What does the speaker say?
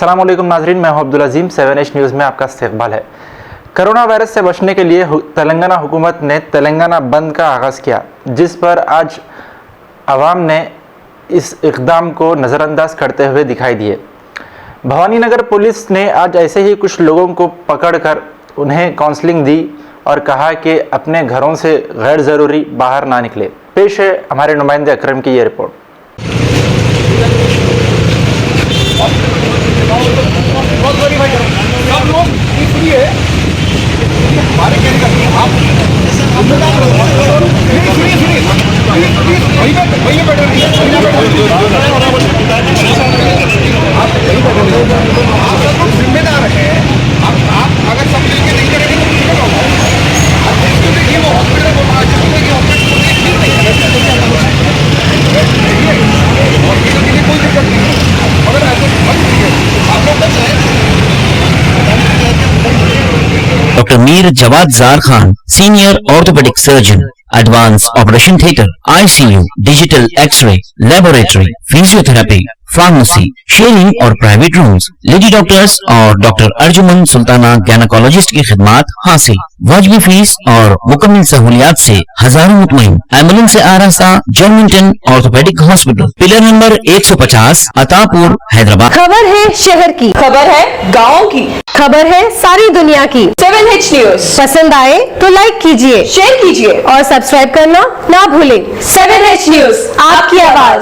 अस्सलाम वालेकुम नाजरीन, मैं हूं अब्दुल अजीम। 7H न्यूज़ में आपका इस्तकबाल है। कोरोना वायरस से बचने के लिए तेलंगाना हुकूमत ने तेलंगाना बंद का आगाज़ किया, जिस पर आज अवाम ने इस इक़दाम को नज़रअंदाज करते हुए दिखाई दिए। भवानीनगर पुलिस ने आज ऐसे ही कुछ लोगों को पकड़कर उन्हें काउंसलिंग दी और कहा कि अपने घरों से गैर ज़रूरी बाहर ना निकले। पेश है हमारे नुमाइंदे अकरम की ये रिपोर्ट। सब लोग इसलिए हमारे कहने का आप जिम्मेदार है। आप अगर सब मिलकर नहीं करेंगे तो किसी का होगा। आप देखिए वो हॉस्पिटल को कोई दिक्कत नहीं, मगर ऐसे आप लोग बच रहे हैं। Doctor Mir Jawad Jar Khan, senior orthopaedic surgeon, advance operation theatre, ICU, digital x-ray, laboratory, physiotherapy, pharmacy, sharing और प्राइवेट रूम्स, लेडी डॉक्टर्स और डॉक्टर अर्जुमन सुल्ताना गैनाकोलॉजिस्ट की खिदमात हासिल। वाजिबी फीस और मुकम्मल सहूलियात से हजारों मुतमईन। एम्बुलेंस से आरास्ता Germanten orthopaedic hospital, pillar number 150, Attapur, Hyderabad. खबर है शहर की, खबर है गाँव की, खबर है सारी दुनिया की। 7H न्यूज़ पसंद आए तो लाइक कीजिए, शेयर कीजिए और सब्सक्राइब करना ना भूलें। 7H न्यूज़, आपकी आवाज।